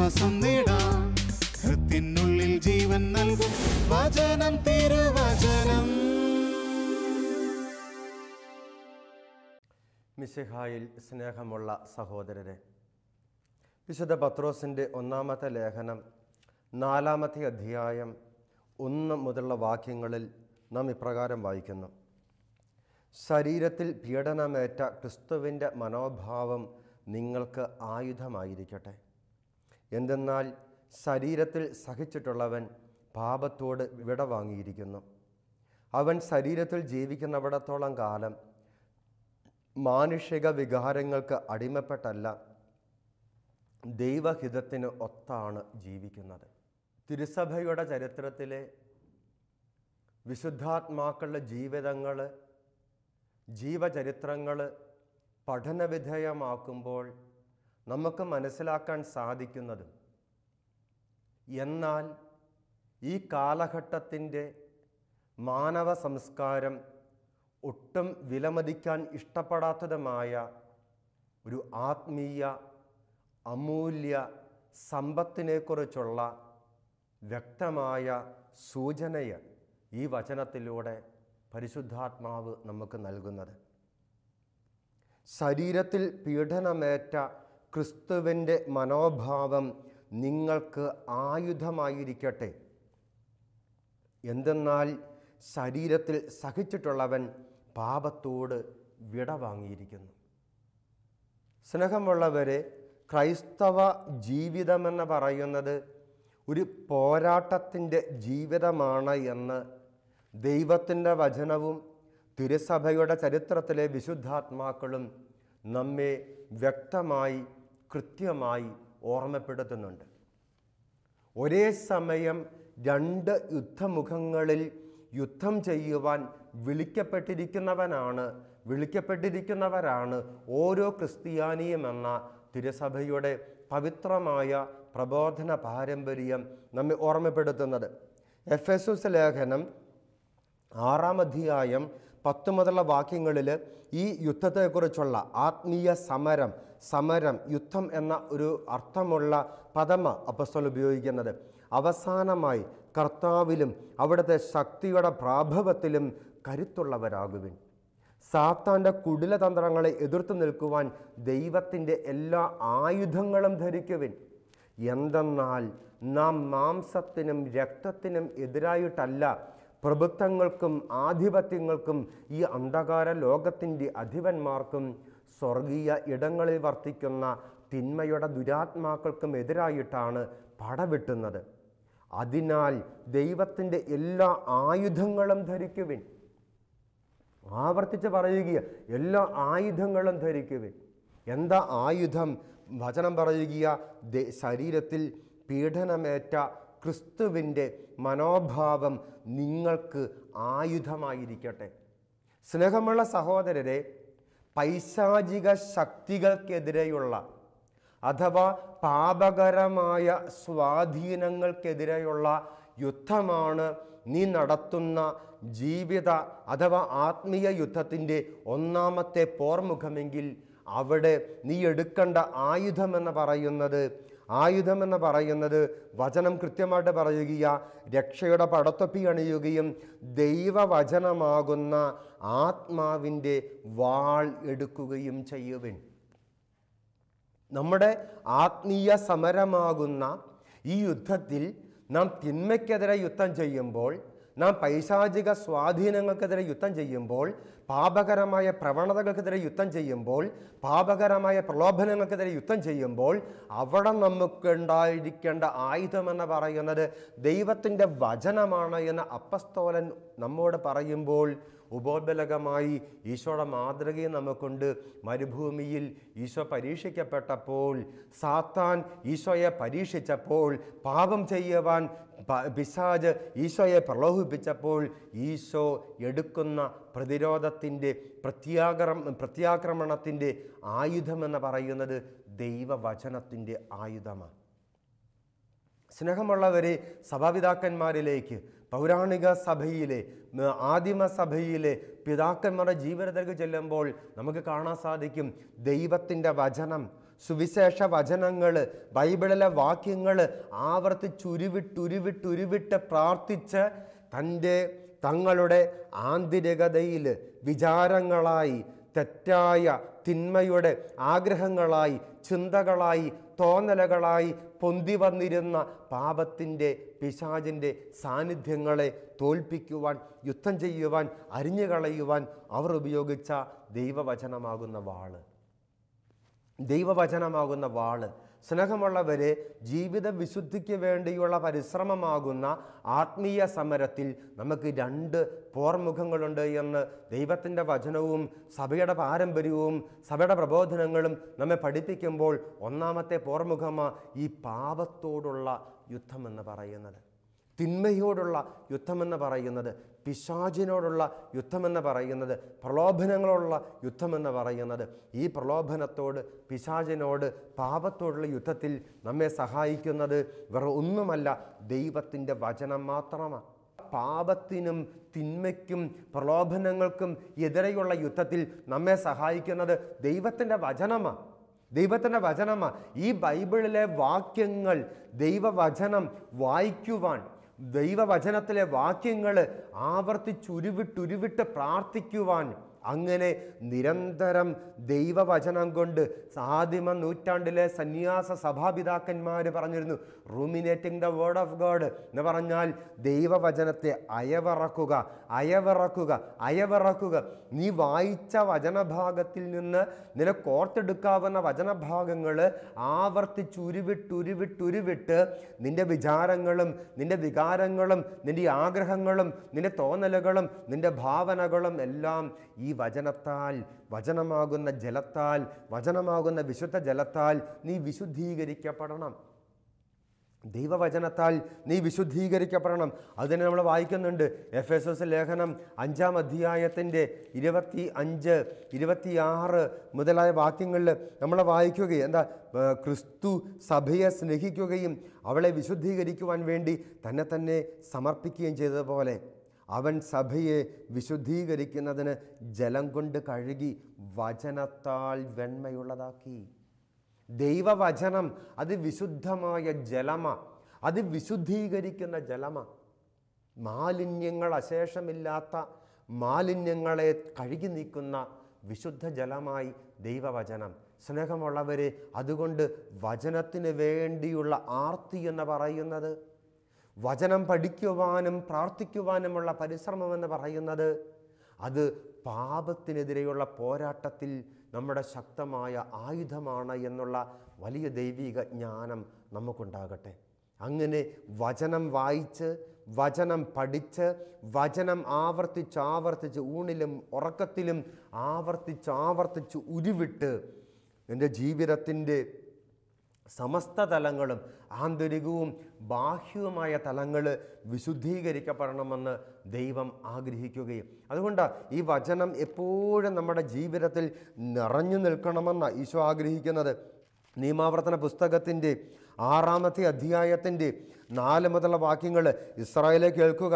ആശ്വാസം നേടാം. ഹൃത്തിനുള്ളിൽ ജീവൻ നൽകും വചനം, തിരുവചനം. മിശിഹായിൽ സ്നേഹമുള്ള സഹോദരരെ, വിശുദ്ധ പത്രോസിൻ്റെ ഒന്നാമത്തെ ലേഖനം 4-ാമത്തെ അധ്യായം 1 മുതലുള്ള വാക്യങ്ങളിൽ നാം ഇപ്രകാരം വായിക്കുന്നു: ശരീരത്തിൽ പീഡനമേറ്റ ക്രിസ്തുവിൻ്റെ മനോഭാവം നിങ്ങൾക്ക് ആയുധമായിരിക്കട്ടെ. എന്തെന്നാൽ ശരീരത്തിൽ സഹിച്ചിട്ടുള്ളവൻ പാപത്തോട് വിട വാങ്ങിയിരിക്കുന്നു. അവൻ ശരീരത്തിൽ ജീവിക്കുന്നിടത്തോളം കാലം മാനുഷിക വികാരങ്ങൾക്ക് അടിമപ്പെട്ടല്ല, ദൈവഹിതത്തിന് ഒത്താണ് ജീവിക്കുന്നത്. തിരുസഭയുടെ ചരിത്രത്തിലെ വിശുദ്ധാത്മാക്കളുടെ ജീവിതങ്ങൾ, ജീവചരിത്രങ്ങൾ പഠനവിധേയമാക്കുമ്പോൾ നമുക്ക് മനസ്സിലാക്കാൻ സാധിക്കുന്നതും, എന്നാൽ ഈ കാലഘട്ടത്തിൻ്റെ മാനവ സംസ്കാരം ഒട്ടും വിലമതിക്കാൻ ഇഷ്ടപ്പെടാത്തതുമായ ഒരു ആത്മീയ അമൂല്യ സമ്പത്തിനെക്കുറിച്ചുള്ള വ്യക്തമായ സൂചനയെ ഈ വചനത്തിലൂടെ പരിശുദ്ധാത്മാവ് നമുക്ക് നൽകുന്നത്. ശരീരത്തിൽ പീഡനമേറ്റ ക്രിസ്തുവിൻ്റെ മനോഭാവം നിങ്ങൾക്ക് ആയുധമായിരിക്കട്ടെ. എന്തെന്നാൽ ശരീരത്തിൽ സഹിച്ചിട്ടുള്ളവൻ പാപത്തോട് വിട വാങ്ങിയിരിക്കുന്നു. സ്നേഹമുള്ളവരെ, ക്രൈസ്തവ ജീവിതമെന്ന് പറയുന്നത് ഒരു പോരാട്ടത്തിൻ്റെ ജീവിതമാണ് എന്ന് ദൈവത്തിൻ്റെ വചനവും തിരുസഭയുടെ ചരിത്രത്തിലെ വിശുദ്ധാത്മാക്കളും നമ്മെ വ്യക്തമായി കൃത്യമായി ഓർമ്മപ്പെടുത്തുന്നുണ്ട്. ഒരേ സമയം 2 യുദ്ധമുഖങ്ങളിൽ യുദ്ധം ചെയ്യുവാൻ വിളിക്കപ്പെട്ടിരിക്കുന്നവരാണ് ഓരോ ക്രിസ്ത്യാനിയും എന്ന തിരുസഭയുടെ പവിത്രമായ പ്രബോധന പാരമ്പര്യം നമ്മെ ഓർമ്മപ്പെടുത്തുന്നത്. എഫെസൂസ് ലേഖനം 6-ാം അധ്യായം 10 മുതലുള്ള വാക്യങ്ങളിൽ ഈ യുദ്ധത്തെക്കുറിച്ചുള്ള ആത്മീയ സമരം യുദ്ധം എന്ന ഒരു അർത്ഥമുള്ള പദമാണ് അപ്പോസ്തലൻ ഉപയോഗിക്കുന്നത്. അവസാനമായി കർത്താവിലും അവിടുത്തെ ശക്തിയുടെ പ്രാഭവത്തിലും കരുത്തുള്ളവരാകുവിൻ. സാത്താൻ്റെ കുടിലതന്ത്രങ്ങളെ എതിർത്തു നിൽക്കുവാൻ ദൈവത്തിൻ്റെ എല്ലാ ആയുധങ്ങളും ധരിക്കുവിൻ. എന്തെന്നാൽ നാം മാംസത്തിനും രക്തത്തിനും എതിരായിട്ടല്ല, പ്രഭുത്വങ്ങൾക്കും ആധിപത്യങ്ങൾക്കും ഈ അന്ധകാര ലോകത്തിൻ്റെ അധിപന്മാർക്കും സ്വർഗീയ ഇടങ്ങളിൽ വർത്തിക്കുന്ന തിന്മയുടെ ദുരാത്മാക്കൾക്കും എതിരായിട്ടാണ് പടവെട്ടുന്നത്. അതിനാൽ ദൈവത്തിൻ്റെ എല്ലാ ആയുധങ്ങളും ധരിക്കുവിൻ. ആവർത്തിച്ച് പറയുക, എല്ലാ ആയുധങ്ങളും ധരിക്കുവിൻ. എന്താ ആയുധം? വചനം പറയുക, ശരീരത്തിൽ പീഡനമേറ്റ ക്രിസ്തുവിൻ്റെ മനോഭാവം നിങ്ങൾക്ക് ആയുധമായിരിക്കട്ടെ. സ്നേഹമുള്ള സഹോദരരെ, പൈശാചിക ശക്തികൾക്കെതിരെയുള്ള അഥവാ പാപകരമായ സ്വാധീനങ്ങൾക്കെതിരെയുള്ള യുദ്ധമാണ് നീ നടത്തുന്ന ജീവിത അഥവാ ആത്മീയ യുദ്ധത്തിൻ്റെ 1-ാമത്തെ പോർമുഖമെങ്കിൽ അവിടെ നീ എടുക്കേണ്ട ആയുധമെന്ന് പറയുന്നത് വചനം കൃത്യമായിട്ട് പറയുക, രക്ഷയുടെ പടത്തൊപ്പി അണിയുകയും ദൈവവചനമാകുന്ന ആത്മാവിൻ്റെ വാൾ എടുക്കുകയും ചെയ്യുവിൻ. നമ്മുടെ ആത്മീയ സമരമാകുന്ന ഈ യുദ്ധത്തിൽ നാം തിന്മയ്ക്കെതിരെ യുദ്ധം ചെയ്യുമ്പോൾ, നാം പൈശാചിക സ്വാധീനങ്ങൾക്കെതിരെ യുദ്ധം ചെയ്യുമ്പോൾ, പാപകരമായ പ്രവണതകൾക്കെതിരെ യുദ്ധം ചെയ്യുമ്പോൾ, പാപകരമായ പ്രലോഭനങ്ങൾക്കെതിരെ യുദ്ധം ചെയ്യുമ്പോൾ, അവിടെ നമുക്കുണ്ടായിരിക്കേണ്ട ആയുധമെന്ന് പറയുന്നത് ദൈവത്തിൻ്റെ വചനമാണ് എന്ന് അപ്പസ്തോലൻ നമ്മോട് പറയുമ്പോൾ, ഉപോത്ബലകമായി ഈശോയുടെ മാതൃകയും നമുക്കുണ്ട്. മരുഭൂമിയിൽ ഈശോ പരീക്ഷിക്കപ്പെട്ടപ്പോൾ, സാത്താൻ ഈശോയെ പരീക്ഷിച്ചപ്പോൾ, പാപം ചെയ്യുവാൻ പിശാച് ഈശോയെ പ്രലോഭിപ്പിച്ചപ്പോൾ ഈശോ എടുക്കുന്ന പ്രതിരോധത്തിൻ്റെ പ്രത്യാക്രമണത്തിൻ്റെ ആയുധമെന്ന് പറയുന്നത് ദൈവവചനത്തിൻ്റെ ആയുധമാണ്. സ്നേഹമുള്ളവരെ, സഭാപിതാക്കന്മാരിലേക്ക്, പൗരാണിക സഭയിലെ, ആദിമസഭയിലെ പിതാക്കന്മാരുടെ ജീവിതത്തിലേക്ക് ചെല്ലുമ്പോൾ നമുക്ക് കാണാൻ സാധിക്കും, ദൈവത്തിൻ്റെ വചനം സുവിശേഷ വചനങ്ങൾ, ബൈബിളിലെ വാക്യങ്ങൾ ആവർത്തിച്ചുരുവിട്ടുരുവിട്ടുരുവിട്ട് പ്രാർത്ഥിച്ച് തങ്ങളുടെ ആന്തരികതയിൽ വിചാരങ്ങളായി, തെറ്റായ തിന്മയുടെ ആഗ്രഹങ്ങളായി, ചിന്തകളായി, തോന്നലുകളായി പൊന്തി വന്നിരുന്ന പാപത്തിൻ്റെ, പിശാചിൻ്റെ സാന്നിധ്യങ്ങളെ തോൽപ്പിക്കുവാൻ, യുദ്ധം ചെയ്യുവാൻ, അരിഞ്ഞുകളയുവാൻ അവർ ഉപയോഗിച്ച ദൈവവചനമാകുന്ന വാള്. സ്നേഹമുള്ളവരെ, ജീവിത വിശുദ്ധിക്ക് വേണ്ടിയുള്ള പരിശ്രമമാകുന്ന ആത്മീയ സമരത്തിൽ നമുക്ക് 2 പോർമുഖങ്ങളുണ്ട് എന്ന് ദൈവത്തിൻ്റെ വചനവും സഭയുടെ പാരമ്പര്യവും സഭയുടെ പ്രബോധനങ്ങളും നമ്മെ പഠിപ്പിക്കുമ്പോൾ, ഒന്നാമത്തെ പോർമുഖമാണ് ഈ പാപത്തോടുള്ള യുദ്ധമെന്ന് പറയുന്നത്, തിന്മയോടുള്ള യുദ്ധമെന്ന് പറയുന്നത്, പിശാചിനോടുള്ള യുദ്ധമെന്ന് പറയുന്നത്, പ്രലോഭനങ്ങളോടുള്ള യുദ്ധമെന്ന് പറയുന്നത്. ഈ പ്രലോഭനത്തോട്, പിശാചിനോട്, പാപത്തോടുള്ള യുദ്ധത്തിൽ നമ്മെ സഹായിക്കുന്നത് വേറെ ഒന്നുമല്ല, ദൈവത്തിൻ്റെ വചനം മാത്രമാണ്. പാപത്തിനും തിന്മയ്ക്കും പ്രലോഭനങ്ങൾക്കും എതിരെയുള്ള യുദ്ധത്തിൽ നമ്മെ സഹായിക്കുന്നത് ദൈവത്തിൻ്റെ വചനമാണ്. ഈ ബൈബിളിലെ വാക്യങ്ങൾ, ദൈവവചനം വായിക്കുവാൻ, ദൈവവചനത്തിലെ വാക്യങ്ങൾ ആവർത്തിച്ചുരുവിട്ടുരുവിട്ട് പ്രാർത്ഥിക്കുവാൻ, അങ്ങനെ നിരന്തരം ദൈവവചനം കൊണ്ട് ആദിമ നൂറ്റാണ്ടിലെ സന്യാസ സഭാപിതാക്കന്മാർ പറഞ്ഞിരുന്നു, റൂമിനേറ്റിംഗ് ദ വേർഡ് ഓഫ് ഗോഡ് എന്ന് പറഞ്ഞാൽ ദൈവവചനത്തെ അയവിറക്കുക. നീ വായിച്ച വചനഭാഗത്തിൽ നിന്ന് നിനക്ക് ഓർത്തെടുക്കാവുന്ന വചനഭാഗങ്ങൾ ആവർത്തിച്ചുരുവിട്ടുരുവിട്ടുരുവിട്ട് നിൻ്റെ വിചാരങ്ങളും, നിൻ്റെ വികാരങ്ങളും, നിൻ്റെ ആഗ്രഹങ്ങളും, നിൻ്റെ തോന്നലുകളും, നിൻ്റെ ഭാവനകളും എല്ലാം ഈ വചനത്താൽ, വചനമാകുന്ന ജലത്താൽ, വചനമാകുന്ന വിശുദ്ധ ജലത്താൽ നീ വിശുദ്ധീകരിക്കപ്പെടണം. ദൈവവചനത്താൽ നീ വിശുദ്ധീകരിക്കപ്പെടണം. അതിനെ നമ്മൾ വായിക്കുന്നുണ്ട്. എഫേസോസ് ലേഖനം 5-ാം അധ്യായത്തിൻ്റെ 25, 26 മുതലായ വാക്യങ്ങളിൽ നമ്മൾ വായിക്കുകയും ക്രിസ്തു സഭയെ സ്നേഹിക്കുകയും അവളെ വിശുദ്ധീകരിക്കുവാൻ വേണ്ടി തന്നെ സമർപ്പിക്കുകയും ചെയ്തതുപോലെ അവൻ സഭയെ വിശുദ്ധീകരിക്കുന്നതിന് ജലം കൊണ്ട് കഴുകി വചനത്താൽ വെണ്മയുള്ളതാക്കി. ദൈവവചനം അത് വിശുദ്ധമായ ജലമാണ്, അത് വിശുദ്ധീകരിക്കുന്ന ജലമാണ്. മാലിന്യങ്ങൾ, അശേഷമില്ലാത്ത മാലിന്യങ്ങളെ കഴുകി നീക്കുന്ന വിശുദ്ധ ജലമായി ദൈവവചനം. സ്നേഹമുള്ളവരെ, അതുകൊണ്ട് വചനത്തിന് വേണ്ടിയുള്ള ആർത്തി എന്ന് പറയുന്നത്, വചനം പഠിക്കുവാനും പ്രാർത്ഥിക്കുവാനുമുള്ള പരിശ്രമമെന്ന് പറയുന്നത്, അത് പാപത്തിനെതിരെയുള്ള പോരാട്ടത്തിൽ നമ്മുടെ ശക്തമായ ആയുധമാണ് എന്നുള്ള വലിയ ദൈവിക ജ്ഞാനം നമുക്കുണ്ടാകട്ടെ. അങ്ങനെ വചനം വായിച്ച്, വചനം പഠിച്ച്, വചനം ആവർത്തിച്ച് ഊണിലും ഉറക്കത്തിലും ആവർത്തിച്ച് ഉരുവിട്ട് എൻ്റെ ജീവിതത്തിൻ്റെ സമസ്ത തലങ്ങളും, ആന്തരികവും ബാഹ്യവുമായ തലങ്ങൾ വിശുദ്ധീകരിക്കപ്പെടണമെന്ന് ദൈവം ആഗ്രഹിക്കുകയും, അതുകൊണ്ട് ഈ വചനം എപ്പോഴും നമ്മുടെ ജീവിതത്തിൽ നിറഞ്ഞു നിൽക്കണമെന്ന് ഈശോ ആഗ്രഹിക്കുന്നത്. നിയമാവർത്തന പുസ്തകത്തിൻ്റെ 6-ാമത്തെ അധ്യായത്തിൻ്റെ 4 മുതലുള്ള വാക്യങ്ങൾ, ഇസ്രായേലെ കേൾക്കുക,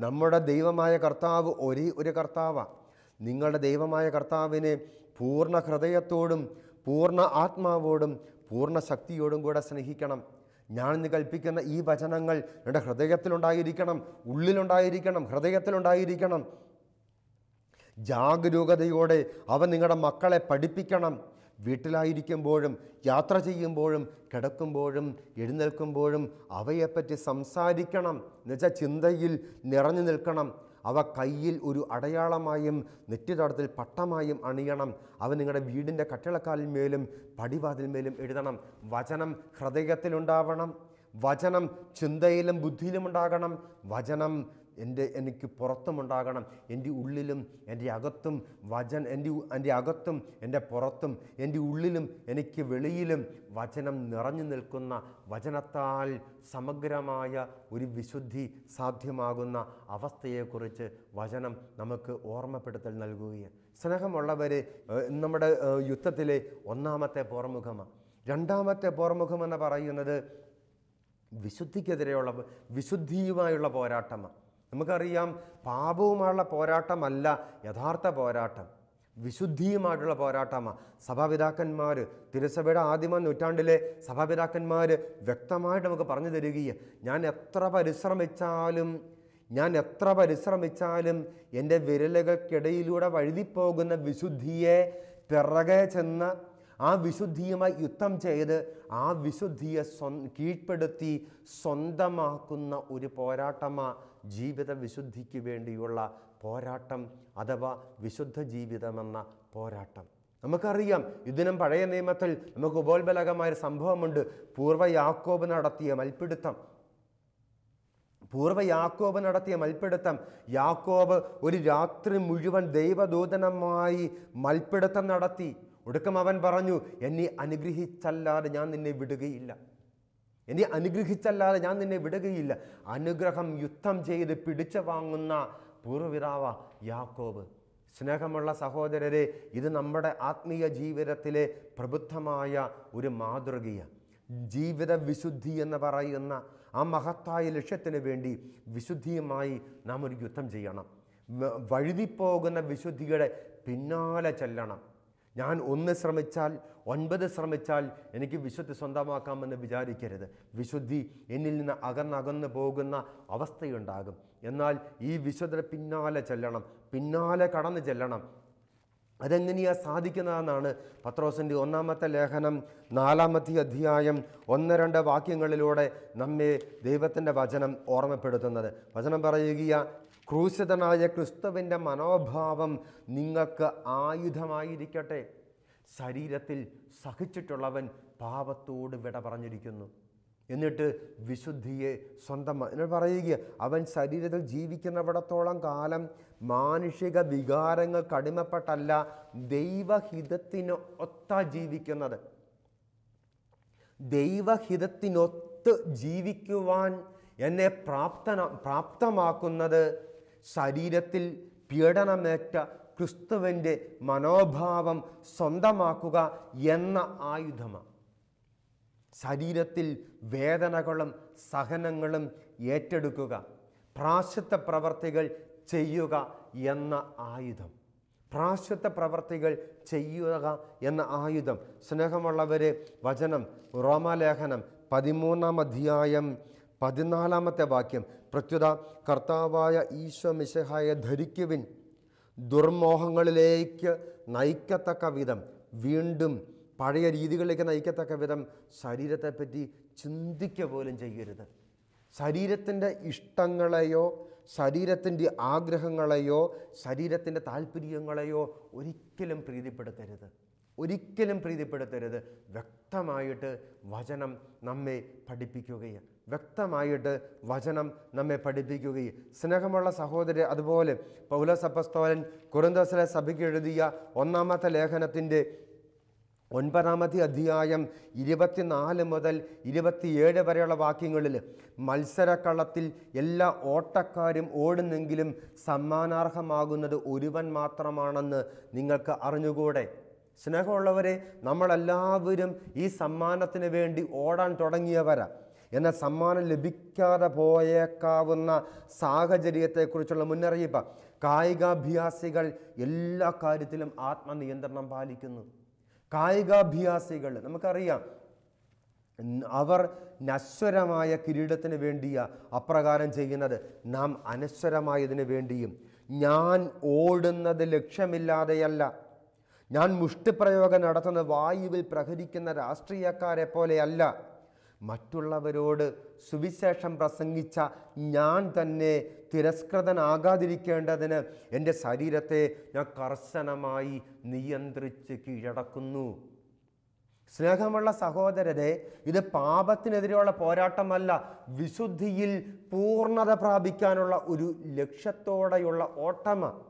നമ്മുടെ ദൈവമായ കർത്താവ് ഒരേ ഒരു കർത്താവാണ്. നിങ്ങളുടെ ദൈവമായ കർത്താവിനെ പൂർണ്ണ ഹൃദയത്തോടും പൂർണ്ണ ആത്മാവോടും പൂർണ്ണ ശക്തിയോടും കൂടെ സ്നേഹിക്കണം. ഞാൻ ഇന്ന് കൽപ്പിക്കുന്ന ഈ വചനങ്ങൾ നിങ്ങളുടെ ഹൃദയത്തിലുണ്ടായിരിക്കണം, ഉള്ളിലുണ്ടായിരിക്കണം, ഹൃദയത്തിലുണ്ടായിരിക്കണം. ജാഗരൂകതയോടെ അവ നിങ്ങളുടെ മക്കളെ പഠിപ്പിക്കണം. വീട്ടിലായിരിക്കുമ്പോഴും, യാത്ര ചെയ്യുമ്പോഴും, കിടക്കുമ്പോഴും, എഴുന്നേൽക്കുമ്പോഴും അവയെപ്പറ്റി സംസാരിക്കണം. എന്നുവെച്ചാൽ ചിന്തയിൽ നിറഞ്ഞു നിൽക്കണം. അവ കയ്യിൽ ഒരു അടയാളമായും നെറ്റിത്തടത്തിൽ പട്ടമായും അണിയണം. അവ നിങ്ങളുടെ വീടിൻ്റെ കട്ടിളക്കാലിന്മേലും പടിവാതിൽമേലും എഴുതണം. വചനം ഹൃദയത്തിലുണ്ടാവണം. വചനം ചിന്തയിലും ബുദ്ധിയിലും ഉണ്ടാകണം. വചനം എനിക്ക് പുറത്തുമുണ്ടാകണം. എൻ്റെ ഉള്ളിലും എൻ്റെ അകത്തും എൻ്റെ അകത്തും എൻ്റെ പുറത്തും, എൻ്റെ ഉള്ളിലും എനിക്ക് വെളിയിലും വചനം നിറഞ്ഞു നിൽക്കുന്ന, വചനത്താൽ സമഗ്രമായ ഒരു വിശുദ്ധി സാധ്യമാകുന്ന അവസ്ഥയെക്കുറിച്ച് വചനം നമുക്ക് ഓർമ്മപ്പെടുത്തൽ നൽകുകയാണ്. സ്നേഹമുള്ളവരെ, നമ്മുടെ യുദ്ധത്തിലെ 1-ാമത്തെ പോർമുഖമാണ്. 2-ാമത്തെ പോർമുഖമെന്ന് പറയുന്നത് വിശുദ്ധിക്കെതിരെയുള്ള, വിശുദ്ധിയുമായുള്ള പോരാട്ടമാണ്. നമുക്കറിയാം, പാപവുമായുള്ള പോരാട്ടമല്ല യഥാർത്ഥ പോരാട്ടം. വിശുദ്ധിയുമായിട്ടുള്ള പോരാട്ടമാണ്. സഭാപിതാക്കന്മാർ, തിരുസഭയുടെ ആദിമ നൂറ്റാണ്ടിലെ സഭാപിതാക്കന്മാർ വ്യക്തമായിട്ട് നമുക്ക് പറഞ്ഞു തരികയാണ്, ഞാൻ എത്ര പരിശ്രമിച്ചാലും എൻ്റെ വിരലുകൾക്കിടയിലൂടെ വഴുതിപ്പോകുന്ന വിശുദ്ധിയെ പിറകെ ചെന്ന് ആ വിശുദ്ധിയുമായി യുദ്ധം ചെയ്ത് ആ വിശുദ്ധിയെ കീഴ്പ്പെടുത്തി സ്വന്തമാക്കുന്ന ഒരു പോരാട്ടമാണ് ജീവിത വിശുദ്ധിക്ക് വേണ്ടിയുള്ള പോരാട്ടം, അഥവാ വിശുദ്ധ ജീവിതമെന്ന പോരാട്ടം. നമുക്കറിയാം, ഇതിനും പഴയ നിയമത്തിൽ നമുക്ക് ഉപോത്ബലകമായൊരു സംഭവമുണ്ട്. പൂർവ്വ യാക്കോബ് നടത്തിയ മൽപ്പിടുത്തം. യാക്കോബ് ഒരു രാത്രി മുഴുവൻ ദൈവദൂതനമായി മൽപ്പിടുത്തം നടത്തി. ഒടുക്കം അവൻ പറഞ്ഞു, എന്നെ അനുഗ്രഹിച്ചല്ലാതെ ഞാൻ നിന്നെ വിടുകയില്ല. അനുഗ്രഹം യുദ്ധം ചെയ്ത് പിടിച്ചു വാങ്ങുന്ന പൂർവ്വപിതാവ യാക്കോബ്. സ്നേഹമുള്ള സഹോദരരെ, ഇത് നമ്മുടെ ആത്മീയ ജീവിതത്തിലെ പ്രബുദ്ധമായ ഒരു മാതൃകയാണ്. ജീവിത വിശുദ്ധി എന്ന് പറയുന്ന ആ മഹത്തായ ലക്ഷ്യത്തിന് വേണ്ടി വിശുദ്ധിയുമായി നാം ഒരു യുദ്ധം ചെയ്യണം. വഴുതിപ്പോകുന്ന വിശുദ്ധിയുടെ പിന്നാലെ ചെല്ലണം. ഞാൻ 1 ശ്രമിച്ചാൽ 9 ശ്രമിച്ചാൽ എനിക്ക് വിശുദ്ധി സ്വന്തമാക്കാമെന്ന് വിചാരിക്കരുത്. വിശുദ്ധി എന്നിൽ നിന്ന് അകന്നകന്നു പോകുന്ന അവസ്ഥയുണ്ടാകും. എന്നാൽ ഈ വിശുദ്ധയുടെ പിന്നാലെ കടന്നു ചെല്ലണം. അതെങ്ങനെയാണ് സാധിക്കുന്നതെന്നാണ് പത്രോസിൻ്റെ 1-ാമത്തെ ലേഖനം 4-ാമത്തെ അധ്യായം 1-2 വാക്യങ്ങളിലൂടെ നമ്മെ ദൈവത്തിൻ്റെ വചനം ഓർമ്മപ്പെടുത്തുന്നത്. വചനം പറയുകയാണ്, ക്രൂശിതനായ ക്രിസ്തുവിൻ്റെ മനോഭാവം നിങ്ങൾക്ക് ആയുധമായിരിക്കട്ടെ. ശരീരത്തിൽ സഹിച്ചിട്ടുള്ളവൻ പാപത്തോട് വിട പറഞ്ഞിരിക്കുന്നു. എന്നിട്ട് വിശുദ്ധിയെ സ്വന്തമായി പറയുക, അവൻ ശരീരത്തിൽ ജീവിക്കുന്നിടത്തോളം കാലം മാനുഷിക വികാരങ്ങൾക്ക് അടിമപ്പെട്ടല്ല, ദൈവഹിതത്തിന് ജീവിക്കുന്നത്. ദൈവഹിതത്തിനൊത്ത് ജീവിക്കുവാൻ എന്നെ പ്രാപ്തമാക്കുന്നത് ശരീരത്തിൽ പീഡനമേറ്റ ക്രിസ്തുവിൻ്റെ മനോഭാവം സ്വന്തമാക്കുക എന്ന ആയുധമാണ്. ശരീരത്തിൽ വേദനകളും സഹനങ്ങളും ഏറ്റെടുക്കുക, പ്രായശ്ചിത്ത പ്രവർത്തികൾ ചെയ്യുക എന്ന ആയുധം. സ്നേഹമുള്ളവരെ, വചനം റോമാലേഖനം 13-ാം അധ്യായം 14-ാമത്തെ വാക്യം, പ്രത്യുത കർത്താവായ ഈശോ മിശിഹായെ ധരിക്കുവിൻ, ദുർമോഹങ്ങളിലേക്ക് നയിക്കത്തക്ക വിധം, വീണ്ടും പഴയ രീതികളിലേക്ക് നയിക്കത്തക്ക വിധം ശരീരത്തെപ്പറ്റി ചിന്തിക്കുക പോലും ചെയ്യരുത്. ശരീരത്തിൻ്റെ ഇഷ്ടങ്ങളെയോ ശരീരത്തിൻ്റെ ആഗ്രഹങ്ങളെയോ ശരീരത്തിൻ്റെ താല്പര്യങ്ങളെയോ ഒരിക്കലും പ്രീതിപ്പെടുത്തരുത്. വ്യക്തമായിട്ട് വചനം നമ്മെ പഠിപ്പിക്കുകയും സ്നേഹമുള്ള സഹോദരൻ, അതുപോലെ പൗലോസ് അപ്പോസ്തലൻ കൊരിന്ത്യസിലെ സഭയ്ക്ക് എഴുതിയ 1-ാമത്തെ ലേഖനത്തിൻ്റെ 9-ാമത്തെ അധ്യായം 24 മുതൽ 27 വരെയുള്ള വാക്യങ്ങളിൽ, മത്സരക്കളത്തിൽ എല്ലാ ഓട്ടക്കാരും ഓടുന്നെങ്കിലും സമ്മാനാർഹമാകുന്നത് ഒരുവൻ മാത്രമാണെന്ന് നിങ്ങൾക്ക് അറിഞ്ഞുകൂടെ. സ്നേഹമുള്ളവരെ, നമ്മളെല്ലാവരും ഈ സമ്മാനത്തിന് വേണ്ടി ഓടാൻ തുടങ്ങിയവരാ. എന്നാൽ സമ്മാനം ലഭിക്കാതെ പോയേക്കാവുന്ന സാഹചര്യത്തെക്കുറിച്ചുള്ള മുന്നറിയിപ്പ്. കായികാഭ്യാസികൾ എല്ലാ കാര്യത്തിലും ആത്മനിയന്ത്രണം പാലിക്കുന്നു. കായികാഭ്യാസികൾ നമുക്കറിയാം, അവർ നശ്വരമായ കിരീടത്തിന് വേണ്ടിയാണ് അപ്രകാരം ചെയ്യുന്നത്. നാം അനശ്വരമായതിന് വേണ്ടിയും. ഞാൻ ഓടുന്നത് ലക്ഷ്യമില്ലാതെയല്ല, ഞാൻ മുഷ്ടിപ്രയോഗം നടത്തുന്ന വായുവിൽ പ്രഹരിക്കുന്ന രാഷ്ട്രീയക്കാരെ പോലെയല്ല. മറ്റുള്ളവരോട് സുവിശേഷം പ്രസംഗിച്ച ഞാൻ തന്നെ തിരസ്കൃതനാകാതിരിക്കേണ്ടതിന് എൻ്റെ ശരീരത്തെ ഞാൻ കർശനമായി നിയന്ത്രിച്ച് കീഴടക്കുന്നു. സ്നേഹമുള്ള സഹോദരരെ, ഇത് പാപത്തിനെതിരെയുള്ള പോരാട്ടമല്ല, വിശുദ്ധിയിൽ പൂർണ്ണത പ്രാപിക്കാനുള്ള ഒരു ലക്ഷ്യത്തോടെയുള്ള ഓട്ടമാണ്.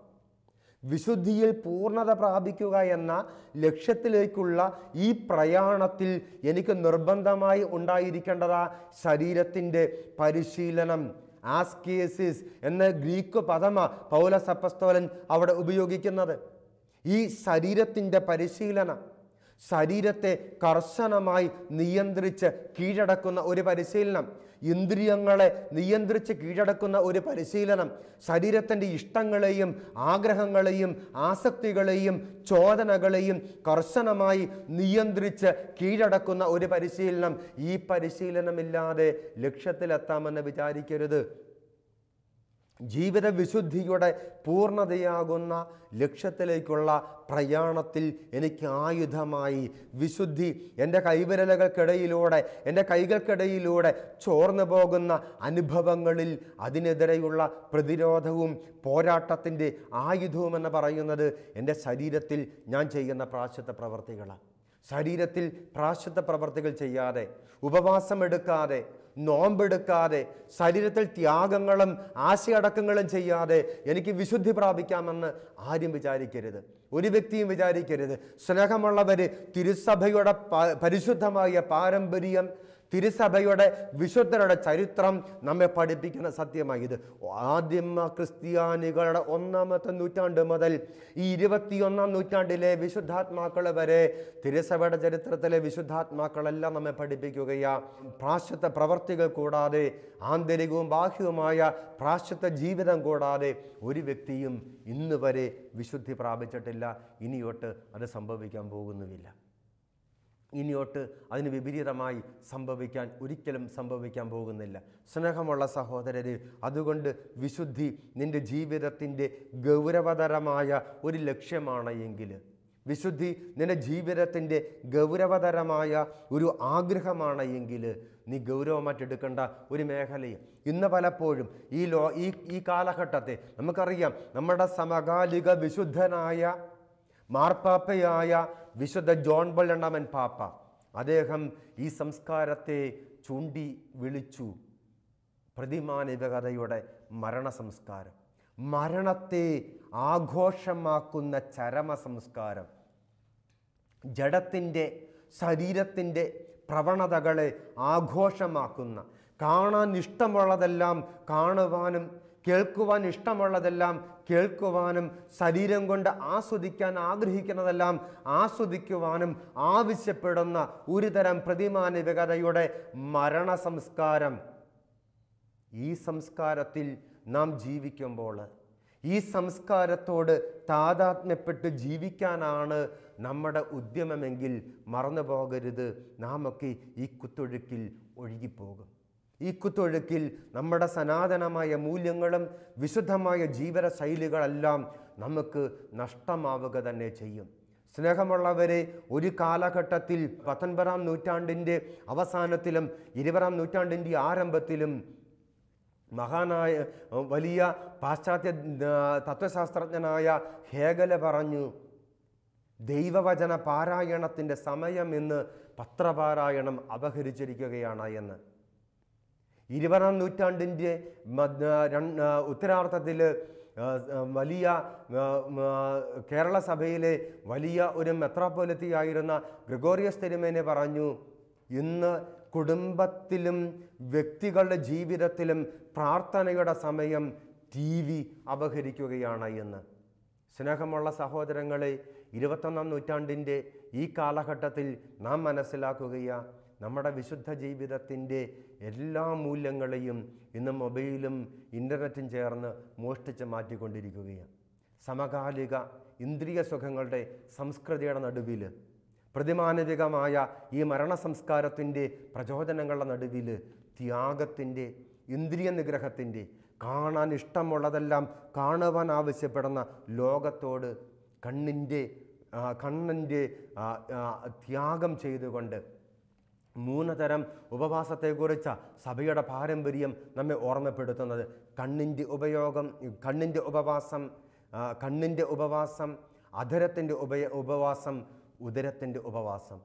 വിശുദ്ധിയിൽ പൂർണ്ണത പ്രാപിക്കുക എന്ന ലക്ഷ്യത്തിലേക്കുള്ള ഈ പ്രയാണത്തിൽ എനിക്ക് നിർബന്ധമായി ഉണ്ടായിരിക്കേണ്ടതാ ശരീരത്തിൻ്റെ പരിശീലനം. ആസ്കേസിസ് എന്ന ഗ്രീക്ക് പദമാണ് പൗലോസ് അപ്പോസ്തലൻ അവിടെ ഉപയോഗിക്കുന്നത്. ഈ ശരീരത്തിൻ്റെ പരിശീലനം, ശരീരത്തെ കർശനമായി നിയന്ത്രിച്ച് കീഴടക്കുന്ന ഒരു പരിശീലനം. ഇന്ദ്രിയങ്ങളെ നിയന്ത്രിച്ച് കീഴടക്കുന്ന ഒരു പരിശീലനം, ശരീരത്തിൻ്റെ ഇഷ്ടങ്ങളെയും ആഗ്രഹങ്ങളെയും ആസക്തികളെയും ചോദനകളെയും കർശനമായി നിയന്ത്രിച്ച് കീഴടക്കുന്ന ഒരു പരിശീലനം. ഈ പരിശീലനമില്ലാതെ ലക്ഷ്യത്തിലെത്താമെന്ന് വിചാരിക്കരുത്. ജീവിത വിശുദ്ധിയുടെ പൂർണ്ണതയാകുന്ന ലക്ഷ്യത്തിലേക്കുള്ള പ്രയാണത്തിൽ എനിക്ക് ആയുധമായി വിശുദ്ധി എൻ്റെ കൈവിരലുകൾക്കിടയിലൂടെ, എൻ്റെ കൈകൾക്കിടയിലൂടെ ചോർന്നു പോകുന്ന അനുഭവങ്ങളിൽ അതിനെതിരെയുള്ള പ്രതിരോധവും പോരാട്ടത്തിൻ്റെ ആയുധവുമെന്ന് പറയുന്നത് എൻ്റെ ശരീരത്തിൽ ഞാൻ ചെയ്യുന്ന പ്രായശ്ചിത്ത പ്രവർത്തികളാണ്. ശരീരത്തിൽ പ്രായശ്ചിത്ത പ്രവർത്തികൾ ചെയ്യാതെ, ഉപവാസമെടുക്കാതെ, നോമ്പെടുക്കാതെ, ശരീരത്തിൽ ത്യാഗങ്ങളും ആശയടക്കങ്ങളും ചെയ്യാതെ എനിക്ക് വിശുദ്ധി പ്രാപിക്കാമെന്ന് ആരും വിചാരിക്കരുത്. ഒരു വ്യക്തിയും വിചാരിക്കരുത്. സ്നേഹമുള്ളവർ, തിരുസഭയുടെ പരിശുദ്ധമായ പാരമ്പര്യം, തിരുസഭയുടെ വിശുദ്ധരുടെ ചരിത്രം നമ്മെ പഠിപ്പിക്കുന്ന സത്യമായി ഇത്. ആദിമ ക്രിസ്ത്യാനികളുടെ 1-ാമത്തെ നൂറ്റാണ്ട് മുതൽ ഈ 21-ാം നൂറ്റാണ്ടിലെ വിശുദ്ധാത്മാക്കൾ വരെ തിരുസഭയുടെ ചരിത്രത്തിലെ വിശുദ്ധാത്മാക്കളെല്ലാം നമ്മെ പഠിപ്പിക്കുകയാണ്. പ്രായശ്ചിത്ത പ്രവർത്തികൾ കൂടാതെ, ആന്തരികവും ബാഹ്യവുമായ പ്രായശ്ചിത്ത ജീവിതം കൂടാതെ ഒരു വ്യക്തിയും ഇന്ന് വരെ വിശുദ്ധി പ്രാപിച്ചിട്ടില്ല. ഇനിയോട്ട് അത് സംഭവിക്കാൻ പോകുന്നുമില്ല. ഇനിയോട്ട് അതിന് വിപരീതമായി ഒരിക്കലും സംഭവിക്കാൻ പോകുന്നില്ല. സ്നേഹമുള്ള സഹോദരരെ, അതുകൊണ്ട് വിശുദ്ധി നിൻ്റെ ജീവിതത്തിൻ്റെ ഗൗരവതരമായ ഒരു ലക്ഷ്യമാണ് എങ്കിൽ, വിശുദ്ധി നിൻ്റെ ജീവിതത്തിൻ്റെ ഗൗരവതരമായ ഒരു ആഗ്രഹമാണ് എങ്കിൽ, നീ ഗൗരവമായിട്ടെടുക്കേണ്ട ഒരു മേഖലയും ഇന്ന് പലപ്പോഴും ഈ കാലഘട്ടത്തെ നമുക്കറിയാം. നമ്മുടെ സമകാലിക വിശുദ്ധനായ മാർപ്പാപ്പയായ വിശുദ്ധ ജോൺ പോൾ രണ്ടാമൻ പാപ്പ, അദ്ദേഹം ഈ സംസ്കാരത്തെ ചൂണ്ടി വിളിച്ചു. പ്രതിമാനവികതയുടെ മരണ സംസ്കാരം, മരണത്തെ ആഘോഷമാക്കുന്ന ചരമ സംസ്കാരം, ജഡത്തിൻ്റെ ശരീരത്തിൻ്റെ പ്രവണതകളെ ആഘോഷമാക്കുന്ന, കാണാൻ ഇഷ്ടമുള്ളതെല്ലാം കാണുവാനും കേൾക്കുവാൻ ഇഷ്ടമുള്ളതെല്ലാം കേൾക്കുവാനും, ശരീരം കൊണ്ട് ആസ്വദിക്കാൻ ആഗ്രഹിക്കുന്നതെല്ലാം ആസ്വദിക്കുവാനും ആവശ്യപ്പെടുന്ന ഒരു തരം പ്രതിമാനവികതയുടെ മരണ സംസ്കാരം. ഈ സംസ്കാരത്തിൽ നാം ജീവിക്കുമ്പോൾ, ഈ സംസ്കാരത്തോട് താതാത്മ്യപ്പെട്ട് ജീവിക്കാനാണ് നമ്മുടെ ഉദ്യമമെങ്കിൽ മറന്നു പോകരുത്, നാമൊക്കെ ഈ കുത്തൊഴുക്കിൽ ഒഴുകിപ്പോകും. ഈ കുത്തൊഴുക്കിൽ നമ്മുടെ സനാതനമായ മൂല്യങ്ങളും വിശുദ്ധമായ ജീവിത ശൈലികളെല്ലാം നമുക്ക് നഷ്ടമാവുക തന്നെ ചെയ്യും. സ്നേഹമുള്ളവരെ, ഒരു കാലഘട്ടത്തിൽ 19-ാം നൂറ്റാണ്ടിൻ്റെ അവസാനത്തിലും 20-ാം നൂറ്റാണ്ടിൻ്റെ ആരംഭത്തിലും മഹാനായ വലിയ പാശ്ചാത്യ തത്വശാസ്ത്രജ്ഞനായ ഹേഗൽ പറഞ്ഞു, ദൈവവചന പാരായണത്തിൻ്റെ സമയം ഇന്ന് പത്രപാരായണം അപഹരിച്ചിരിക്കുകയാണ് എന്ന്. 20-ാം നൂറ്റാണ്ടിൻ്റെ ഉത്തരാർദ്ധത്തിൽ വലിയ കേരള സഭയിലെ വലിയ ഒരു മെത്രാപ്പൊലിത്തയായിരുന്ന ഗ്രിഗോറിയസ് തിരുമേനി പറഞ്ഞു, ഇന്ന് കുടുംബത്തിലും വ്യക്തികളുടെ ജീവിതത്തിലും പ്രാർത്ഥനയുടെ സമയം TV അപഹരിക്കുകയാണ് എന്ന്. സ്നേഹമുള്ള സഹോദരങ്ങളെ, 21-ാം നൂറ്റാണ്ടിൻ്റെ ഈ കാലഘട്ടത്തിൽ നാം മനസ്സിലാക്കുകയാണ്, നമ്മുടെ വിശുദ്ധ ജീവിതത്തിൻ്റെ എല്ലാ മൂല്യങ്ങളെയും ഇന്ന് മൊബൈലും ഇൻ്റർനെറ്റും ചേർന്ന് മോഷ്ടിച്ച് മാറ്റിക്കൊണ്ടിരിക്കുകയാണ്. സമകാലിക ഇന്ദ്രിയ സുഖങ്ങളുടെ സംസ്കൃതിയുടെ നടുവിൽ, പ്രതിമാനവികമായ ഈ മരണ സംസ്കാരത്തിൻ്റെ പ്രചോദനങ്ങളുടെ നടുവിൽ, ത്യാഗത്തിൻ്റെ, ഇന്ദ്രിയ നിഗ്രഹത്തിൻ്റെ, കാണാൻ ഇഷ്ടമുള്ളതെല്ലാം കാണുവാൻ ആവശ്യപ്പെടുന്ന ലോകത്തോട് കണ്ണിൻ്റെ ത്യാഗം ചെയ്തുകൊണ്ട് 3 തരം ഉപവാസത്തെക്കുറിച്ച് സഭയുടെ പാരമ്പര്യം നമ്മെ ഓർമ്മപ്പെടുത്തുന്നത്. കണ്ണിൻ്റെ ഉപവാസം, അധരത്തിൻ്റെ ഉപവാസം, ഉദരത്തിൻ്റെ ഉപവാസം.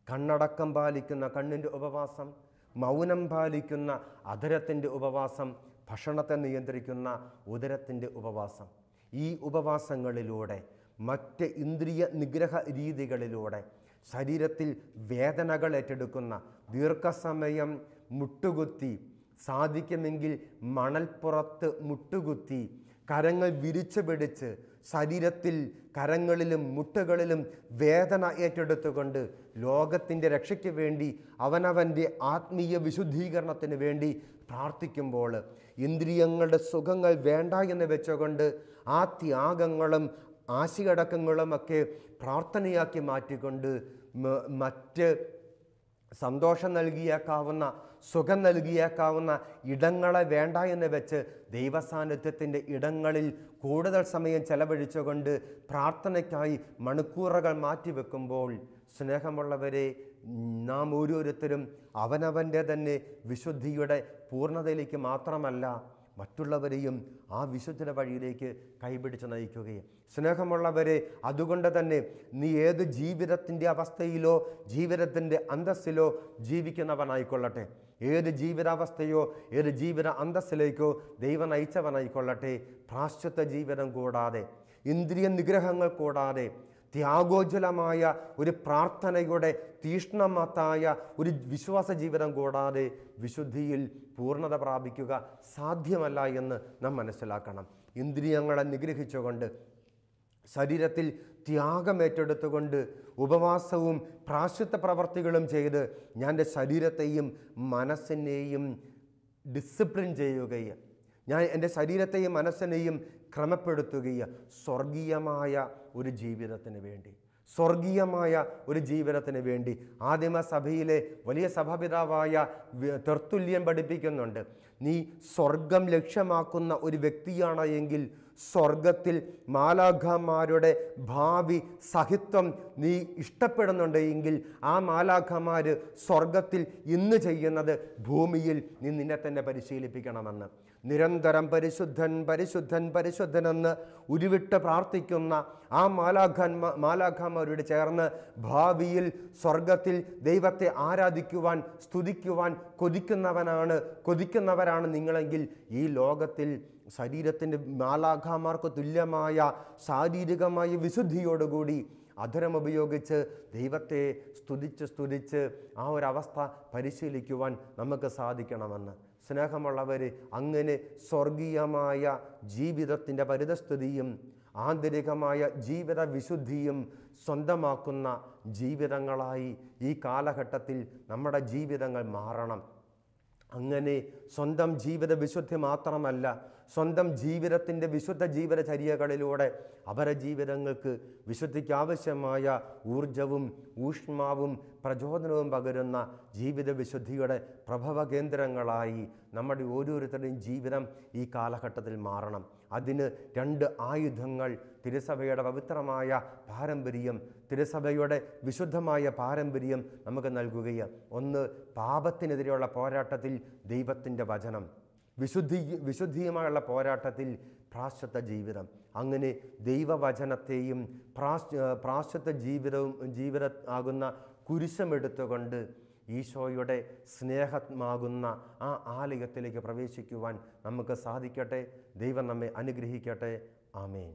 കണ്ണടക്കം പാലിക്കുന്ന കണ്ണിൻ്റെ ഉപവാസം, മൗനം പാലിക്കുന്ന അധരത്തിൻ്റെ ഉപവാസം, ഭക്ഷണത്തെ നിയന്ത്രിക്കുന്ന ഉദരത്തിൻ്റെ ഉപവാസം. ഈ ഉപവാസങ്ങളിലൂടെ, മറ്റ് ഇന്ദ്രിയ നിഗ്രഹ രീതികളിലൂടെ ശരീരത്തിൽ വേദനകൾ ഏറ്റെടുക്കുന്ന, ദീർഘസമയം മുട്ടുകുത്തി, സാധിക്കുമെങ്കിൽ മണൽപ്പുറത്ത് മുട്ടുകുത്തി കരങ്ങൾ വിരിച്ചു പിടിച്ച് ശരീരത്തിൽ കരങ്ങളിലും മുട്ടുകളിലും വേദന ഏറ്റെടുത്തുകൊണ്ട് ലോകത്തിൻ്റെ രക്ഷയ്ക്ക് വേണ്ടി അവനവൻ്റെ ആത്മീയ വിശുദ്ധീകരണത്തിന് വേണ്ടി പ്രാർത്ഥിക്കുമ്പോൾ ഇന്ദ്രിയങ്ങളുടെ സുഖങ്ങൾ വേണ്ട എന്ന് വെച്ചുകൊണ്ട് ആ ത്യാഗങ്ങളും ആശയടക്കങ്ങളുമൊക്കെ പ്രാർത്ഥനയാക്കി മാറ്റിക്കൊണ്ട് മറ്റ് സന്തോഷം നൽകിയേക്കാവുന്ന സുഖം നൽകിയേക്കാവുന്ന ഇടങ്ങളെ വേണ്ട എന്ന് വെച്ച് ദൈവസാന്നിധ്യത്തിൻ്റെ ഇടങ്ങളിൽ കൂടുതൽ സമയം ചെലവഴിച്ചുകൊണ്ട് പ്രാർത്ഥനയ്ക്കായി മണിക്കൂറുകൾ മാറ്റിവെക്കുമ്പോൾ സ്നേഹമുള്ളവരെ, നാം ഓരോരുത്തരും അവനവൻ്റെ തന്നെ വിശുദ്ധിയുടെ പൂർണ്ണതയിലേക്ക് മാത്രമല്ല മറ്റുള്ളവരെയും ആ വിശുദ്ധ വഴിയിലേക്ക് കൈപിടിച്ച് നയിക്കുകയും. സ്നേഹമുള്ളവരെ, അതുകൊണ്ട് തന്നെ നീ ഏത് ജീവിതത്തിൻ്റെ അവസ്ഥയിലോ ജീവിതത്തിൻ്റെ അന്തസ്സിലോ ജീവിക്കുന്നവനായിക്കൊള്ളട്ടെ, ഏത് ജീവിതാവസ്ഥയോ ഏത് ജീവിത അന്തസ്സിലേക്കോ ദൈവം നയിച്ചവനായിക്കൊള്ളട്ടെ, പ്രാശ്ചിത്ത ജീവിതം കൂടാതെ, ഇന്ദ്രിയ നിഗ്രഹങ്ങൾ കൂടാതെ, ത്യാഗോജ്വലമായ ഒരു പ്രാർത്ഥനയുടെ തീഷ്ണമത്തായ ഒരു വിശ്വാസ ജീവിതം കൂടാതെ വിശുദ്ധിയിൽ പൂർണ്ണത പ്രാപിക്കുക സാധ്യമല്ല എന്ന് നാം മനസ്സിലാക്കണം. ഇന്ദ്രിയങ്ങളെ നിഗ്രഹിച്ചുകൊണ്ട് ശരീരത്തിൽ ത്യാഗമേറ്റെടുത്തുകൊണ്ട് ഉപവാസവും പ്രാശ്ചിത്ത പ്രവർത്തികളും ചെയ്ത് ഞാൻ എൻ്റെ ശരീരത്തെയും മനസ്സിനെയും ഡിസിപ്ലിൻ ചെയ്യുകയും ഞാൻ എൻ്റെ ശരീരത്തെയും മനസ്സിനെയും ക്രമപ്പെടുത്തുകയും സ്വർഗീയമായ ഒരു ജീവിതത്തിന് വേണ്ടി, സ്വർഗീയമായ ഒരു ജീവിതത്തിന് വേണ്ടി ആദിമസഭയിലെ വലിയ സഭാപിതാവായ തെർത്തുല്യൻ പഠിപ്പിക്കുന്നുണ്ട്. നീ സ്വർഗം ലക്ഷ്യമാക്കുന്ന ഒരു വ്യക്തിയാണ് എങ്കിൽ സ്വർഗത്തിൽ മാലാഖമാരുടെ ഭാവി സഹിത്വം നീ ഇഷ്ടപ്പെടുന്നുണ്ട് എങ്കിൽ ആ മാലാഖമാർ സ്വർഗത്തിൽ ഇന്ന് ചെയ്യുന്നത് ഭൂമിയിൽ നീ നിന്നെ തന്നെ പരിശീലിപ്പിക്കണമെന്ന്. നിരന്തരം പരിശുദ്ധൻ പരിശുദ്ധൻ പരിശുദ്ധനെന്ന് ഉരുവിട്ട് പ്രാർത്ഥിക്കുന്ന ആ മാലാഖമാരോട് ചേർന്ന് ഭാവിയിൽ സ്വർഗത്തിൽ ദൈവത്തെ ആരാധിക്കുവാൻ സ്തുതിക്കുവാൻ കൊതിക്കുന്നവരാണ് നിങ്ങളെങ്കിൽ ഈ ലോകത്തിൽ ശരീരത്തിൻ്റെ മാലാഖമാർക്ക് തുല്യമായ ശാരീരികമായ വിശുദ്ധിയോടുകൂടി അധരമുപയോഗിച്ച് ദൈവത്തെ സ്തുതിച്ച് ആ ഒരവസ്ഥ പരിശീലിക്കുവാൻ നമുക്ക് സാധിക്കണമെന്ന്. സ്നേഹമുള്ളവർ, അങ്ങനെ സ്വർഗീയമായ ജീവിതത്തിൻ്റെ പരിതസ്ഥിതിയും ആന്തരികമായ ജീവിത വിശുദ്ധിയും സ്വന്തമാക്കുന്ന ജീവിതങ്ങളായി ഈ കാലഘട്ടത്തിൽ നമ്മുടെ ജീവിതങ്ങൾ മാറണം. അങ്ങനെ സ്വന്തം ജീവിത വിശുദ്ധി മാത്രമല്ല, സ്വന്തം ജീവിതത്തിൻ്റെ വിശുദ്ധ ജീവിതചര്യകളിലൂടെ അവരുടെ ജീവിതങ്ങൾക്ക് വിശുദ്ധിക്ക് ആവശ്യമായ ഊർജവും ഊഷ്മാവും പ്രചോദനവും പകരുന്ന ജീവിത വിശുദ്ധിയുടെ പ്രഭവ കേന്ദ്രങ്ങളായി നമ്മുടെ ഓരോരുത്തരുടെയും ജീവിതം ഈ കാലഘട്ടത്തിൽ മാറണം. അതിന് രണ്ട് ആയുധങ്ങൾ തിരുസഭയുടെ പവിത്രമായ പാരമ്പര്യം, തിരുസഭയുടെ വിശുദ്ധമായ പാരമ്പര്യം നമുക്ക് നൽകുകയും. ഒന്ന്, പാപത്തിനെതിരെയുള്ള പോരാട്ടത്തിൽ ദൈവത്തിൻ്റെ വചനം, വിശുദ്ധിയുമായുള്ള പോരാട്ടത്തിൽ പ്രാശ്ചിത്ത ജീവിതം. അങ്ങനെ ദൈവവചനത്തെയും പ്രാശ്ചിത്ത ജീവിത ആകുന്ന കുരിശമെടുത്തുകൊണ്ട് ഈശോയുടെ സ്നേഹമാകുന്ന ആ ആലയത്തിലേക്ക് പ്രവേശിക്കുവാൻ നമുക്ക് സാധിക്കട്ടെ. ദൈവം നമ്മെ അനുഗ്രഹിക്കട്ടെ. ആമേൻ.